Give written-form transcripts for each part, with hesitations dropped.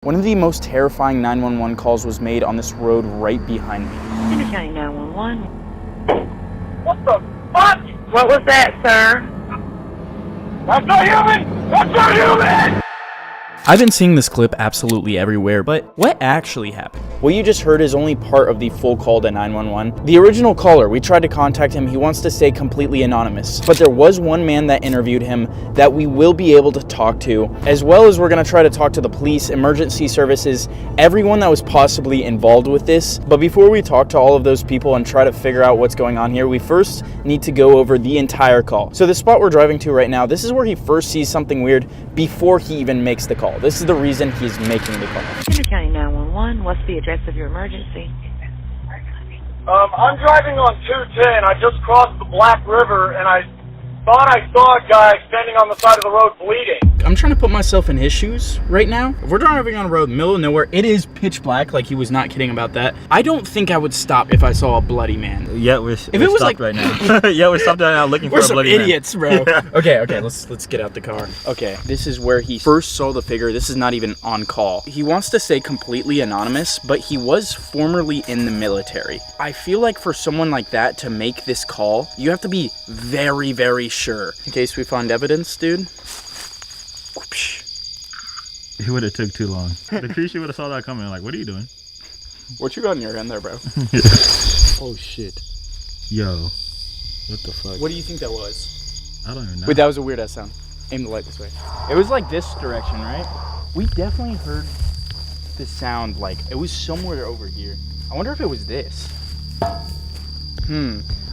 One of the most terrifying 911 calls was made on this road right behind me. Henry County 911. What the fuck? What was that, sir? That's not human! That's not human! I've been seeing this clip absolutely everywhere, but what actually happened? What you just heard is only part of the full call to 911. The original caller, we tried to contact him. He wants to stay completely anonymous, but there was one man that interviewed him that we will be able to talk to, as well as we're going to try to talk to the police, emergency services, everyone that was possibly involved with this. But before we talk to all of those people and try to figure out what's going on here, we first need to go over the entire call. So the spot we're driving to right now, this is where he first sees something weird before he even makes the call. This is the reason he's making the call. Henry County 911. What's the address of your emergency? I'm driving on 210. I just crossed the Black River, and I thought I saw a guy standing on the side of the road bleeding. I'm trying to put myself in his shoes right now. If we're driving on a road, middle of nowhere, it is pitch black, like he was not kidding about that. I don't think I would stop if I saw a bloody man. Yeah, we're stopped like, right now. Yeah, we're stopped right now looking for a bloody man. We're some idiots, bro. Yeah. Okay, let's get out the car. Okay, this is where he first saw the figure. This is not even on call. He wants to stay completely anonymous, but he was formerly in the military. I feel like for someone like that to make this call, you have to be very, very sure. In case we find evidence, dude. Whoopsh. It would have took too long. The creature would have saw that coming. Like, what are you doing? What you got in your hand there, bro? Oh shit. Yo, what the fuck? What do you think that was? I don't even know. Wait, that was a weird ass sound. Aim the light this way. It was like this direction, right? We definitely heard the sound, like it was somewhere over here. I wonder if it was this.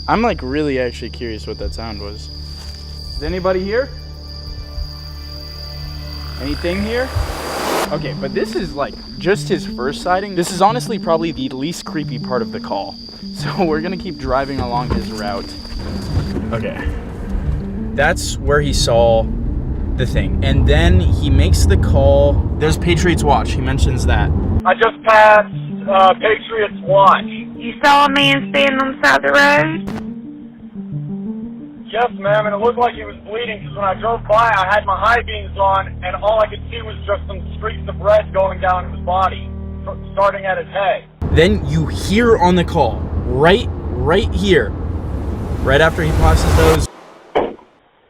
I'm like really actually curious what that sound was. Is anybody here? Anything here? Okay, but this is like just his first sighting. This is honestly probably the least creepy part of the call. So we're gonna keep driving along his route. Okay. That's where he saw the thing. And then he makes the call. There's Patriots Watch. He mentions that. I just passed Patriots Watch. You saw a man standing on the side of the road? Yes, ma'am, and it looked like he was bleeding because when I drove by, I had my high beams on, and all I could see was just some streaks of red going down his body, starting at his head. Then you hear on the call, right here, right after he passes those.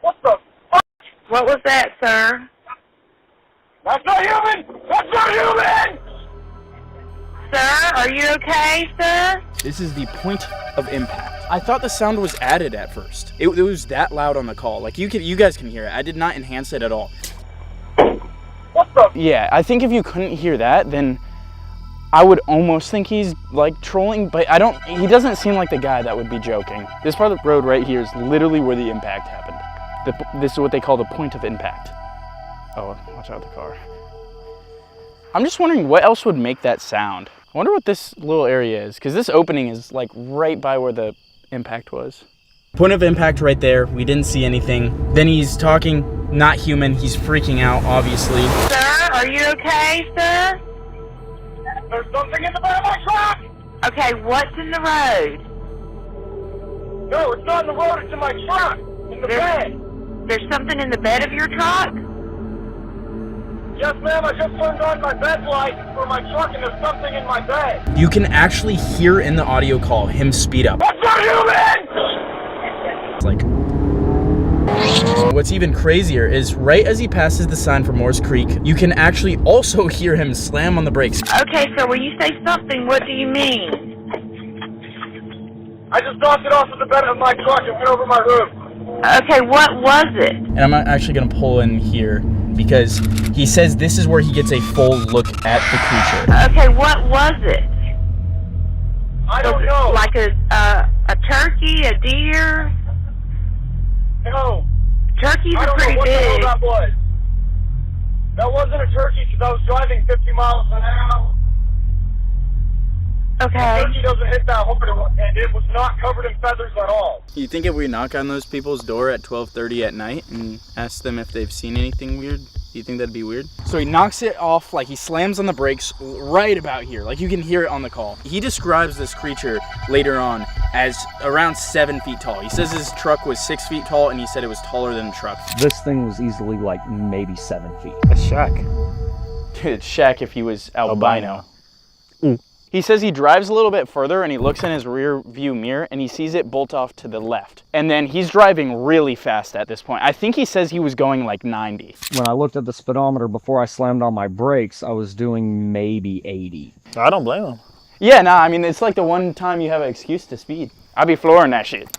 What the fuck? What was that, sir? That's not human! That's not human! Sir, are you okay, sir? This is the point of impact. I thought the sound was added at first. It was that loud on the call. Like you guys can hear it. I did not enhance it at all. What the? Yeah, I think if you couldn't hear that, then I would almost think he's like trolling, but he doesn't seem like the guy that would be joking. This part of the road right here is literally where the impact happened. This is what they call the point of impact. Oh, watch out the car. I'm just wondering what else would make that sound. I wonder what this little area is, because this opening is like right by where the impact was. Point of impact right there. We didn't see anything. Then he's talking, not human. He's freaking out, obviously. Sir, are you okay, sir? There's something in the bed of my truck! Okay, what's in the road? No, it's not in the road, it's in my truck! In the bed! There's something in the bed of your truck? Yes, ma'am, I just turned on my bed light for my truck and there's something in my bed. You can actually hear in the audio call him speed up. That's not human! It's like... What's even crazier is right as he passes the sign for Moore's Creek, you can actually also hear him slam on the brakes. Okay, so when you say something, what do you mean? I just knocked it off of the bed of my truck and went over my roof. Okay, what was it? And I'm actually going to pull in here because he says this is where he gets a full look at the creature. Okay, what was it? I don't know. Like a turkey, a deer? No. Turkeys I are don't know pretty what the hell big. that was. That wasn't a turkey because I was driving 50 miles an hour. Okay. The turkey doesn't hit that hard and it was not covered in feathers at all. You think if we knock on those people's door at 12:30 at night and ask them if they've seen anything weird, do you think that'd be weird? So he knocks it off, like he slams on the brakes right about here. Like you can hear it on the call. He describes this creature later on as around 7 feet tall. He says his truck was 6 feet tall and he said it was taller than a truck. This thing was easily like maybe 7 feet. A shack. Dude, Shaq if he was albino. He says he drives a little bit further and he looks in his rear view mirror and he sees it bolt off to the left. And then he's driving really fast at this point. I think he says he was going like 90. When I looked at the speedometer before I slammed on my brakes, I was doing maybe 80. I don't blame him. Yeah, nah, I mean, it's like the one time you have an excuse to speed. I'd be flooring that shit.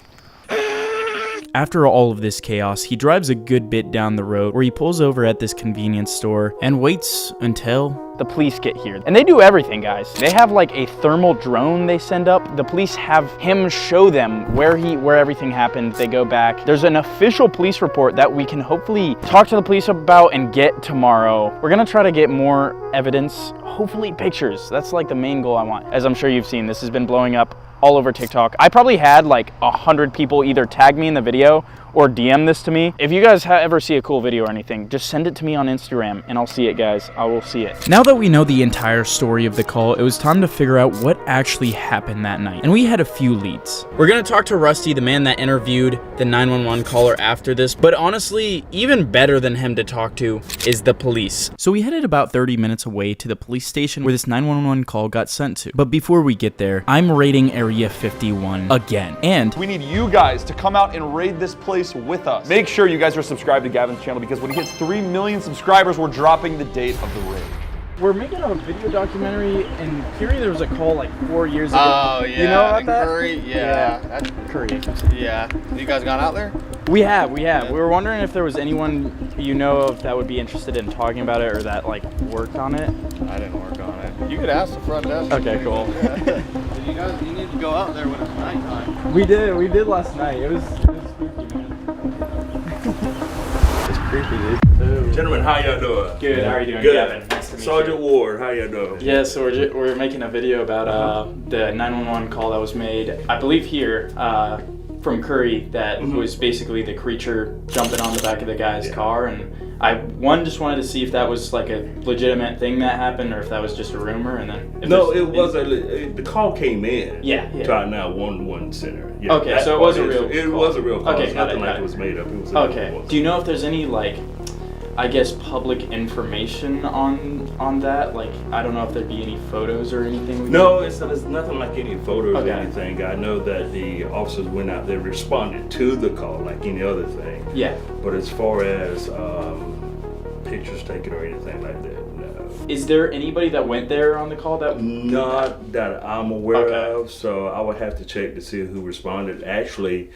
After all of this chaos, he drives a good bit down the road where he pulls over at this convenience store and waits until the police get here. And they do everything, guys. They have like a thermal drone they send up. The police have him show them where everything happened. They go back. There's an official police report that we can hopefully talk to the police about and get tomorrow. We're gonna try to get more evidence, hopefully pictures. That's like the main goal I want. As I'm sure you've seen, this has been blowing up all over TikTok. I probably had like 100 people either tag me in the video or DM this to me. If you guys ever see a cool video or anything, just send it to me on Instagram and I'll see it, guys. I will see it. Now that we know the entire story of the call, it was time to figure out what actually happened that night. And we had a few leads. We're gonna talk to Rusty, the man that interviewed the 911 caller after this, but honestly, even better than him to talk to is the police. So we headed about 30 minutes away to the police station where this 911 call got sent to. But before we get there, I'm raiding Area 51 again. And we need you guys to come out and raid this place with us. Make sure you guys are subscribed to Gavin's channel because when he hits 3 million subscribers, we're dropping the date of the raid. we're making a video documentary, and Curry, there was a call like 4 years ago. Oh, yeah. You know about that? Curry? Yeah. That's Curry. Yeah. You guys gone out there? We have. We were wondering if there was anyone you know of that would be interested in talking about it or that like worked on it. I didn't work on it. You could ask the front desk. Okay, cool. Yeah. You need to go out there when it's nighttime. We did last night. It was spooky, man. It's creepy, dude. Gentlemen, how y'all doing? Good. How are you doing, Good. Gavin? Nice to meet Sergeant you. Ward, how y'all doing? Yeah, so we're making a video about the 911 call that was made, I believe here, from Curry, that was basically the creature jumping on the back of the guy's car, and I just wanted to see if that was like a legitimate thing that happened or if that was just a rumor, and then if No, it was the call came in. Yeah. To our 911 center. Yeah, Okay, that so it part was a real It call. was a real call. Okay, It's got nothing it, like got it was made up. It was Okay. Do you know if there's any like, I guess, public information on that? Like, I don't know if there'd be any photos or anything. No, it's nothing like any photos Okay. or anything. I know that the officers went out there, responded to the call like any other thing. Yeah. But as far as pictures taken or anything like that, no. Is there anybody that went there on the call that? Not that I'm aware Okay. of, so I would have to check to see who responded. Actually,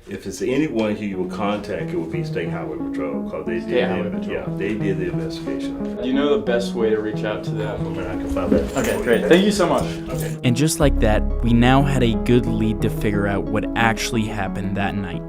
if it's anyone who you would contact, it would be State Highway Patrol, because they State Highway Patrol. they did the investigation. Do you know the best way to reach out to them? I can find that. Okay, great. Thank you so much. Okay. And just like that, we now had a good lead to figure out what actually happened that night.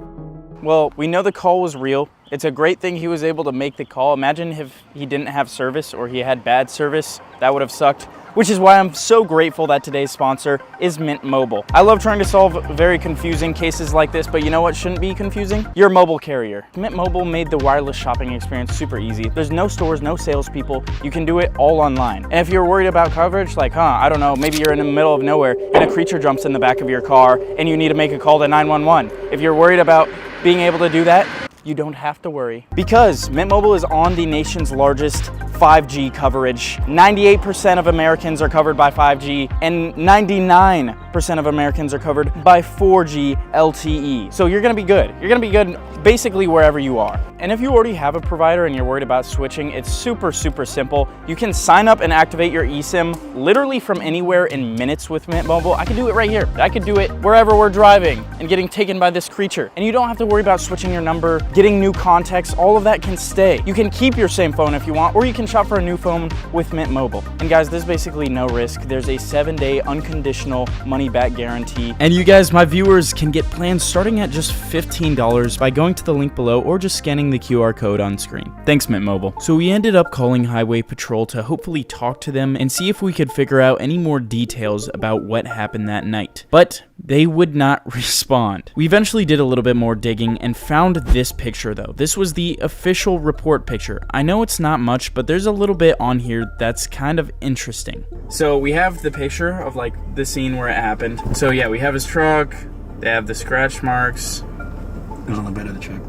Well, we know the call was real. It's a great thing he was able to make the call. Imagine if he didn't have service or he had bad service. That would have sucked. Which is why I'm so grateful that today's sponsor is Mint Mobile. I love trying to solve very confusing cases like this, but you know what shouldn't be confusing? Your mobile carrier. Mint Mobile made the wireless shopping experience super easy. There's no stores, no salespeople. You can do it all online. And if you're worried about coverage, like, I don't know, maybe you're in the middle of nowhere and a creature jumps in the back of your car and you need to make a call to 911. If you're worried about being able to do that, you don't have to worry, because Mint Mobile is on the nation's largest 5G coverage. 98% of Americans are covered by 5G, and 99% of Americans are covered by 4G LTE. So you're gonna be good. You're gonna be good basically wherever you are. And if you already have a provider and you're worried about switching, it's super, super simple. You can sign up and activate your eSIM literally from anywhere in minutes with Mint Mobile. I could do it right here. I could do it wherever we're driving and getting taken by this creature. And you don't have to worry about switching your number, getting new contacts, all of that can stay. You can keep your same phone if you want, or you can shop for a new phone with Mint Mobile. And guys, there's basically no risk. There's a 7-day unconditional money-back guarantee. And you guys, my viewers, can get plans starting at just $15 by going to the link below or just scanning the QR code on screen. Thanks, Mint Mobile. So we ended up calling Highway Patrol to hopefully talk to them and see if we could figure out any more details about what happened that night. But they would not respond. We eventually did a little bit more digging and found this picture though. This was the official report picture. I know it's not much, but there's a little bit on here that's kind of interesting. So we have the picture of like the scene where it happened. So yeah, we have his truck. They have the scratch marks. It was on the bed of the truck.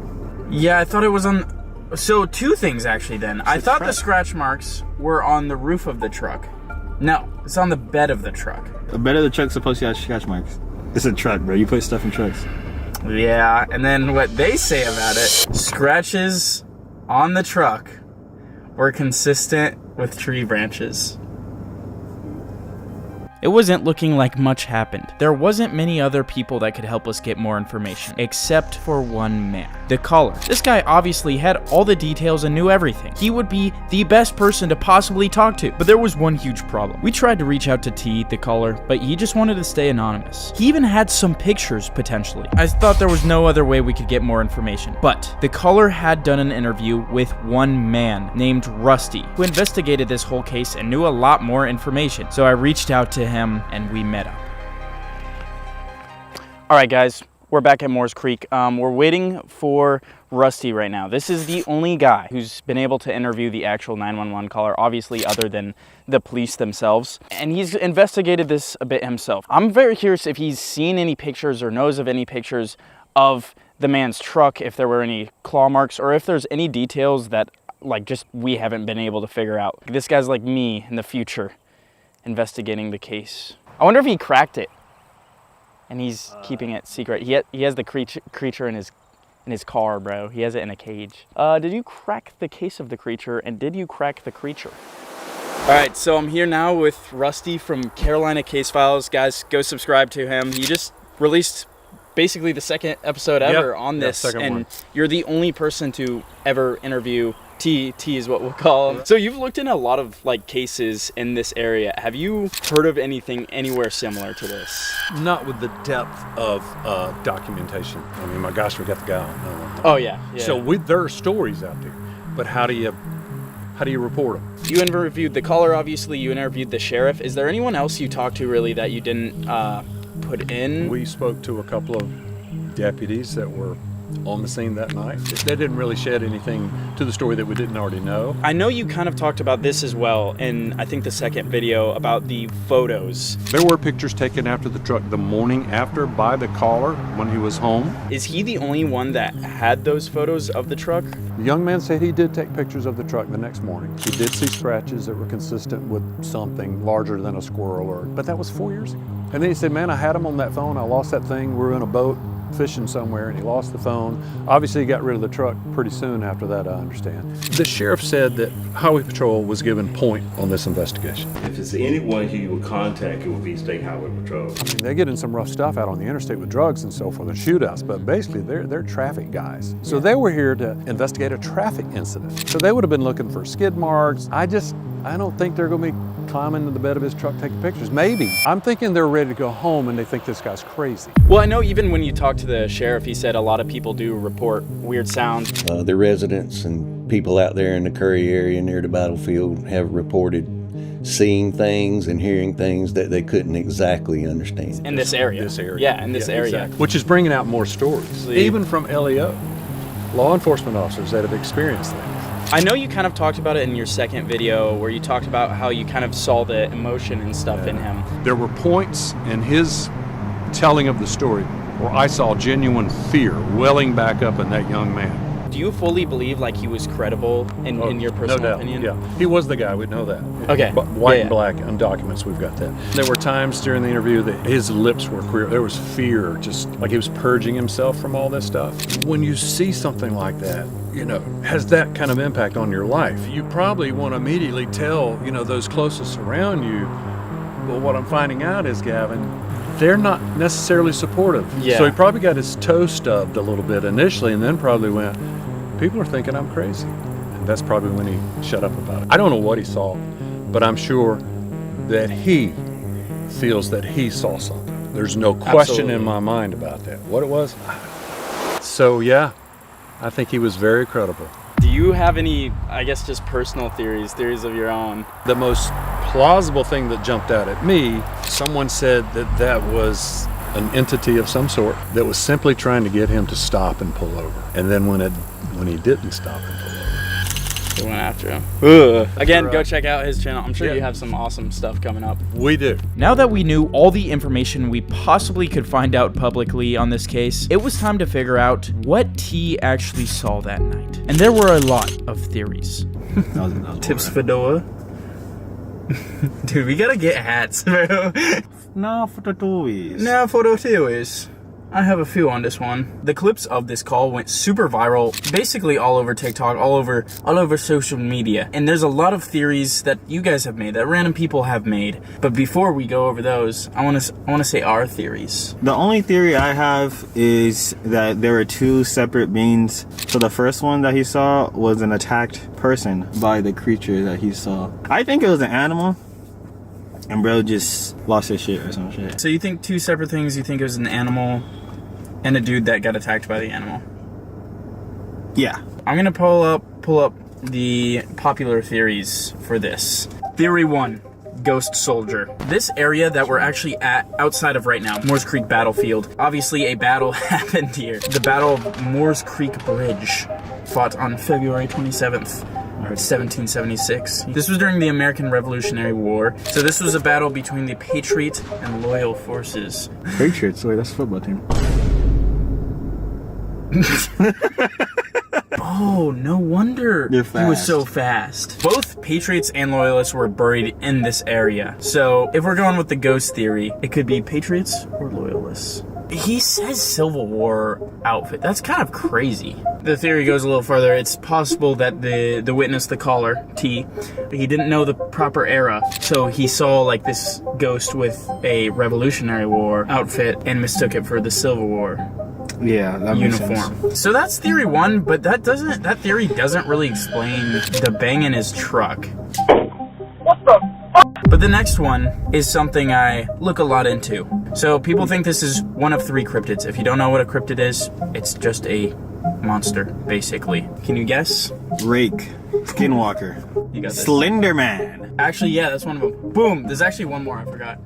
Yeah, I thought it was on... So two things actually then. I thought the scratch marks were on the roof of the truck. No, it's on the bed of the truck. The bed of the truck's supposed to have scratch marks. It's a truck, bro. You put stuff in trucks. Yeah, and then what they say about it, scratches on the truck were consistent with tree branches. It wasn't looking like much happened. There wasn't many other people that could help us get more information, except for one man, the caller. This guy obviously had all the details and knew everything. He would be the best person to possibly talk to, but there was one huge problem. We tried to reach out to T, the caller, but he just wanted to stay anonymous. He even had some pictures, potentially. I thought there was no other way we could get more information, but the caller had done an interview with one man named Rusty, who investigated this whole case and knew a lot more information, so I reached out to him and we met up. All right, guys, we're back at Moores Creek. We're waiting for Rusty right now. This is the only guy who's been able to interview the actual 911 caller, obviously other than the police themselves, and he's investigated this a bit himself. I'm very curious if he's seen any pictures or knows of any pictures of the man's truck, if there were any claw marks, or if there's any details that like just we haven't been able to figure out. This guy's like me in the future, investigating the case. I wonder if he cracked it and he's keeping it secret. He has the creature in his car, bro. He has it in a cage. Did you crack the case of the creature, and did you crack the creature? All right, so I'm here now with Rusty from Carolina Case Files. Guys, go subscribe to him. He just released basically the second episode ever on this, and you're the only person to ever interview T is what we'll call him. So you've looked in a lot of like cases in this area. Have you heard of anything anywhere similar to this? Not with the depth of documentation. I mean, my gosh, we got the guy on. Oh yeah. So there are stories out there, but how do you report them? You interviewed the caller, obviously. You interviewed the sheriff. Is there anyone else you talked to really that you didn't put in? We spoke to a couple of deputies that were on the scene that night. They didn't really shed anything to the story that we didn't already know. I know you kind of talked about this as well in, I think, the second video about the photos. There were pictures taken after the truck the morning after by the caller when he was home. Is he the only one that had those photos of the truck? The young man said he did take pictures of the truck the next morning. He did see scratches that were consistent with something larger than a squirrel, but that was 4 years ago. And then he said, man, I had him on that phone. I lost that thing. We were in a boat fishing somewhere and he lost the phone. Obviously he got rid of the truck pretty soon after that, I understand. The sheriff said that Highway Patrol was given point on this investigation. If it's anyone who you would contact, it would be State Highway Patrol. I mean, they get in some rough stuff out on the interstate with drugs and so forth and shootouts, but basically they're traffic guys. So they were here to investigate a traffic incident. So they would have been looking for skid marks. I don't think they're gonna be climbing into the bed of his truck taking pictures. Maybe. I'm thinking they're ready to go home and they think this guy's crazy. Well, I know even when you talked to the sheriff, he said a lot of people do report weird sounds. The residents and people out there in the Curry area near the battlefield have reported seeing things and hearing things that they couldn't exactly understand. In this area. Yeah, in this area. Exactly. Which is bringing out more stories, even from LEO, law enforcement officers that have experienced things. I know you kind of talked about it in your second video where you talked about how you kind of saw the emotion and stuff in him. There were points in his telling of the story where I saw genuine fear welling back up in that young man. Do you fully believe like he was credible in your personal no doubt. opinion? Yeah, he was the guy, we know that. Okay. But white and black on documents, we've got that. There were times during the interview that his lips were queer. There was fear, just like he was purging himself from all this stuff. When you see something like that, has that kind of impact on your life, you probably want to immediately tell, those closest around you, well, what I'm finding out is, Gavin, they're not necessarily supportive. Yeah. So he probably got his toe stubbed a little bit initially and then probably went, people are thinking I'm crazy. And that's probably when he shut up about it. I don't know what he saw, but I'm sure that he feels that he saw something. There's no question in my mind about that. What it was? So yeah, I think he was very credible. Do you have any, I guess, just personal theories of your own? The most plausible thing that jumped out at me, someone said that was an entity of some sort that was simply trying to get him to stop and pull over. And then when he didn't stop and pull over, They went after him. Ugh. Again, go check out his channel. I'm sure you have some awesome stuff coming up. We do. Now that we knew all the information we possibly could find out publicly on this case, it was time to figure out what T actually saw that night. And there were a lot of theories. Tips fedora. Dude, we gotta get hats, bro. No, for the toys. Now for the theories. I have a few on this one. The clips of this call went super viral, basically all over TikTok, all over social media. And there's a lot of theories that you guys have made, that random people have made. But before we go over those, I want to say our theories. The only theory I have is that there were two separate beings. So the first one that he saw was an attacked person by the creature that he saw. I think it was an animal. And bro just lost his shit or some shit. So you think two separate things? You think it was an animal and a dude that got attacked by the animal? Yeah. I'm gonna pull up the popular theories for this. Theory 1, ghost soldier. This area that we're actually at outside of right now, Moores Creek Battlefield. Obviously a battle happened here. The Battle of Moores Creek Bridge, fought on February 27th. 1776. This was during the American Revolutionary War. So this was a battle between the Patriot and Loyal forces. Patriots, wait, that's a football team. Oh, no wonder They're he was fast. so fast. Both Patriots and Loyalists were buried in this area. So if we're going with the ghost theory, it could be Patriots or Loyalists. He says Civil War outfit. That's kind of crazy. The theory goes a little further. It's possible that the witness, the caller, T, he didn't know the proper era. So he saw like this ghost with a Revolutionary War outfit and mistook it for the Civil War Yeah, that makes uniform. sense. So that's theory 1, but that theory doesn't really explain the bang in his truck. What the fuck? But the next one is something I look a lot into. So people think this is one of 3 cryptids. If you don't know what a cryptid is, it's just a monster, basically. Can you guess? Rake, Skinwalker, You got this. Slender Man. Actually, yeah, that's one of them. Boom! There's actually one more I forgot.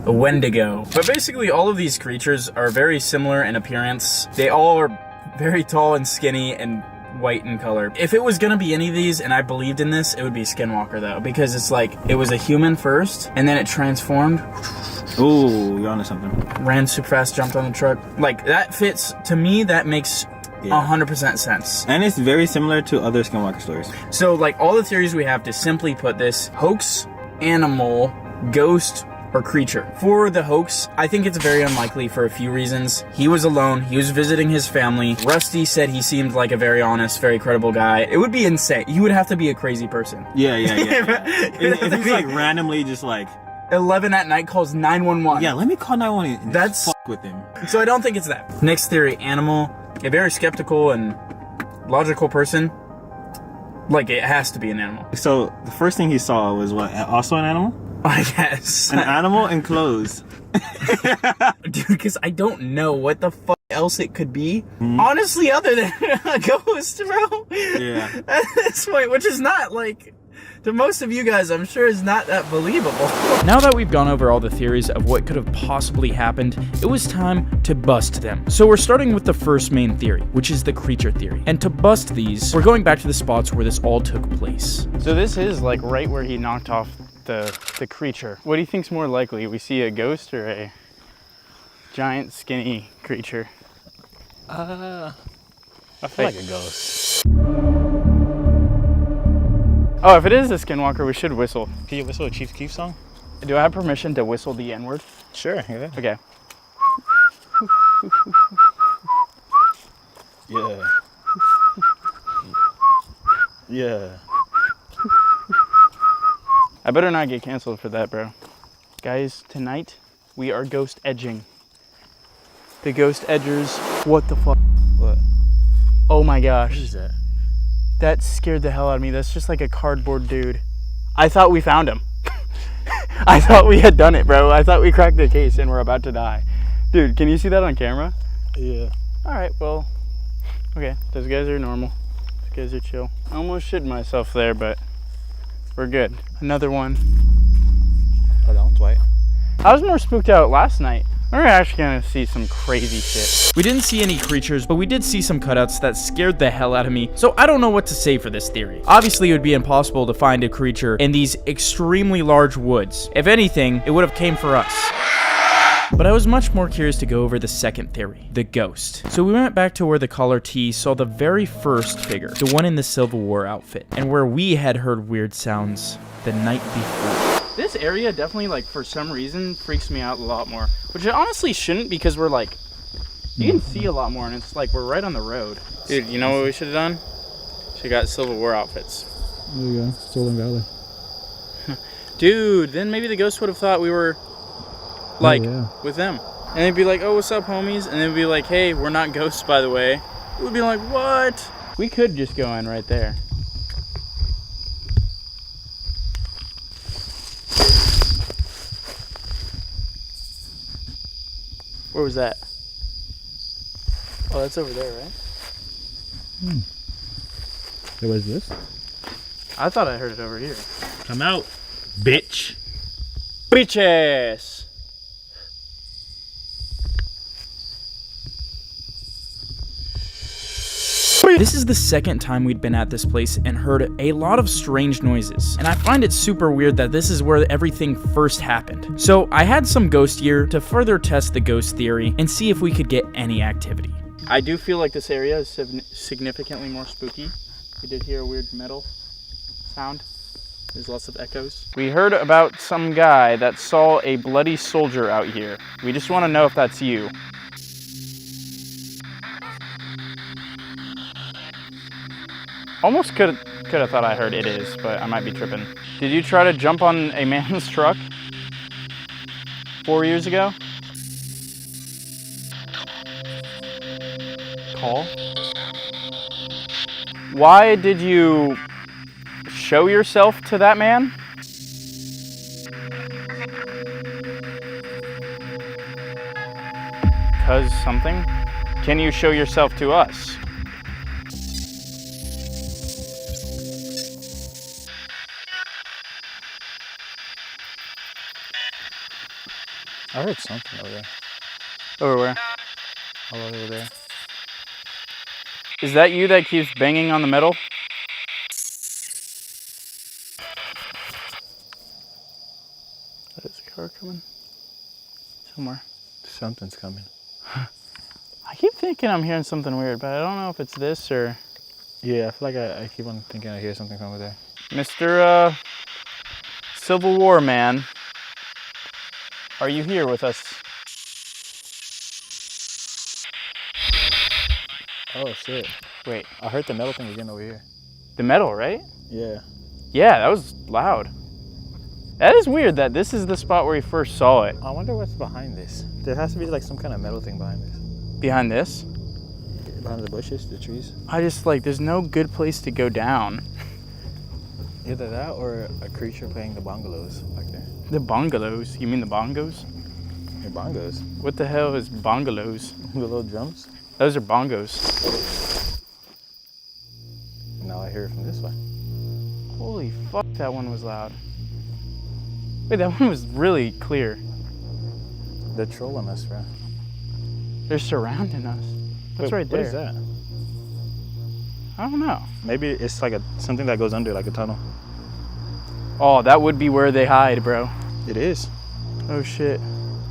A Wendigo. But basically, all of these creatures are very similar in appearance. They all are very tall and skinny and white in color. If it was gonna be any of these and I believed in this, it would be Skinwalker though, because it's like it was a human first and then it transformed, Ooh, you're onto something. ran super fast, jumped on the truck. Like that fits to me. That makes Yeah. 100% sense. And it's very similar to other Skinwalker stories. So like all the theories we have, to simply put this: hoax, animal, ghost, or creature. For the hoax, I think it's very unlikely for a few reasons. He was alone, he was visiting his family. Rusty said he seemed like a very honest, very credible guy. It would be insane. You would have to be a crazy person. Yeah. If he's like randomly just like, 11 at night calls 911. yeah, let me call 911 and That's- fuck with him. So I don't think it's that. Next theory, animal. A very skeptical and logical person. Like, it has to be an animal. So the first thing he saw was what? Also an animal? I guess. An animal in clothes. Dude, because I don't know what the fuck else it could be. Honestly, other than a ghost, bro. Yeah. At this point, which is not like, to most of you guys, I'm sure is not that believable. Now that we've gone over all the theories of what could have possibly happened, it was time to bust them. So we're starting with the first main theory, which is the creature theory. And to bust these, we're going back to the spots where this all took place. So this is like right where he knocked off the creature. What do you think's more likely? We see a ghost or a giant skinny creature? I feel like a ghost. Oh, if it is a skinwalker, we should whistle. Can you whistle a Chief Keef song? Do I have permission to whistle the N-word? Sure, yeah. Okay. Yeah. Yeah. I better not get canceled for that, bro. Guys, tonight we are ghost edging. The ghost edgers. What the fuck? What? Oh my gosh. What is that? That scared the hell out of me. That's just like a cardboard dude. I thought we found him. I thought we had done it, bro. I thought we cracked the case and we're about to die. Dude, can you see that on camera? Yeah. Alright, well, okay. Those guys are normal. Those guys are chill. I almost shit myself there, but we're good. Another one. Oh, that one's white. I was more spooked out last night. We're actually gonna see some crazy shit. We didn't see any creatures, but we did see some cutouts that scared the hell out of me, so I don't know what to say for this theory. Obviously, it would be impossible to find a creature in these extremely large woods. If anything, it would have came for us. But I was much more curious to go over the second theory, the ghost. So we went back to where the caller T saw the very first figure, the one in the Civil War outfit, and where we had heard weird sounds the night before. This area definitely, like, for some reason, freaks me out a lot more. Which it honestly shouldn't, because we're, like, you can see a lot more, and it's like we're right on the road. Dude, you know what we should have done? Should have got Civil War outfits. There you go, Stolen Valley. Dude, then maybe the ghost would have thought we were, like, with them. And they'd be like, oh, what's up, homies? And they'd be like, hey, we're not ghosts, by the way. We'd be like, what? We could just go in right there. Where was that? Oh, that's over there, right? So what is this? I thought I heard it over here. Come out, bitch. Bitches! This is the second time we'd been at this place and heard a lot of strange noises, and I find it super weird that this is where everything first happened. So I had some ghost gear to further test the ghost theory and see if we could get any activity. I do feel like this area is significantly more spooky. We did hear a weird metal sound. There's lots of echoes. We heard about some guy that saw a bloody soldier out here. We just want to know if that's you. Almost could have thought I heard it is, but I might be tripping. Did you try to jump on a man's truck 4 years ago? Call? Why did you show yourself to that man? Cause something? Can you show yourself to us? I heard something over there. Over where? All over there. Is that you that keeps banging on the metal? Is a car coming? Somewhere. Something's coming. I keep thinking I'm hearing something weird, but I don't know if it's this or... Yeah, I feel like I keep on thinking I hear something from over there. Mr. Civil War man, are you here with us? Oh shit. Wait. I heard the metal thing again over here. The metal, right? Yeah. Yeah, that was loud. That is weird that this is the spot where he first saw it. I wonder what's behind this. There has to be like some kind of metal thing behind this. Behind this? Behind the bushes, the trees. I just like, there's no good place to go down. Either that or a creature playing the bongos back there. The bongos? You mean the bongos? The bongos. What the hell is bongos? The little drums. Those are bongos. Now I hear it from this way. Holy fuck, that one was loud. Wait, that one was really clear. They're trolling us, bro. They're surrounding us. What's right there? What is that? I don't know. Maybe it's like something that goes under, like a tunnel. Oh, that would be where they hide, bro. It is. Oh shit.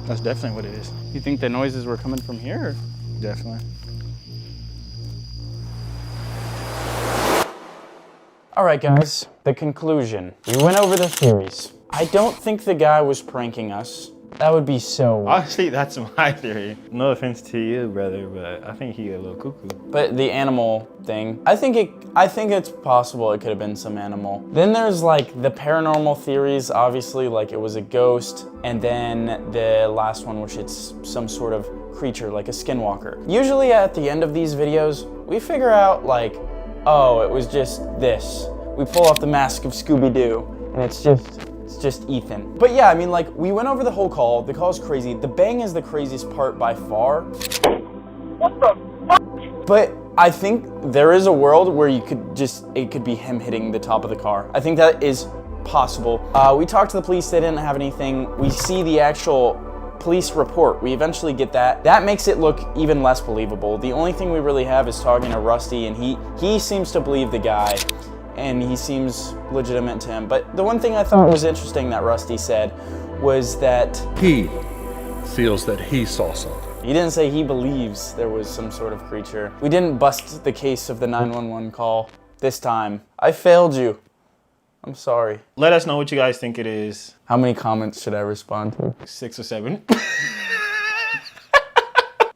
That's definitely what it is. You think the noises were coming from here? Or? Definitely. Alright guys, the conclusion. We went over the theories. I don't think the guy was pranking us. That would be so... Honestly, that's my theory. No offense to you, brother, but I think he a little cuckoo. But the animal thing, I think it's possible it could have been some animal. Then there's like the paranormal theories, obviously, like it was a ghost, and then the last one, which it's some sort of creature, like a skinwalker. Usually at the end of these videos, we figure out like, oh, it was just this. We pull off the mask of Scooby-Doo, and it's just Ethan. But yeah, I mean, like, we went over the whole call. The call is crazy. The bang is the craziest part by far. What the fuck? But I think there is a world where it could be him hitting the top of the car. I think that is possible. We talked to the police, they didn't have anything. We see the actual police report. We eventually get that. That makes it look even less believable. The only thing we really have is talking to Rusty, and he seems to believe the guy, and he seems legitimate to him. But the one thing I thought was interesting that Rusty said was that He feels that he saw something. he didn't say he believes there was some sort of creature. We didn't bust the case of the 911 call this time. I failed you. I'm sorry. Let us know what you guys think it is. How many comments should I respond to? 6 or 7.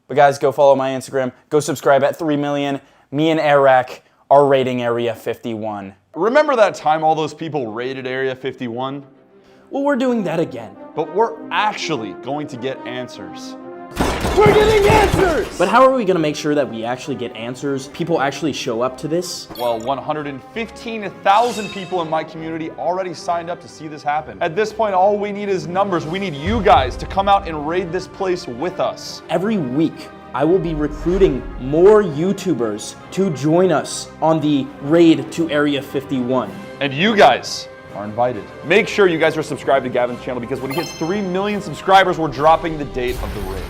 But guys, go follow my Instagram. Go subscribe at 3 million. Me and Eric are raiding Area 51. Remember that time all those people raided Area 51? Well, we're doing that again. But we're actually going to get answers. We're getting answers! But how are we gonna make sure that we actually get answers? People actually show up to this? Well, 115,000 people in my community already signed up to see this happen. At this point, all we need is numbers. We need you guys to come out and raid this place with us. Every week, I will be recruiting more YouTubers to join us on the raid to Area 51. And you guys are invited. Make sure you guys are subscribed to Gavin's channel because when he hits 3 million subscribers, we're dropping the date of the raid.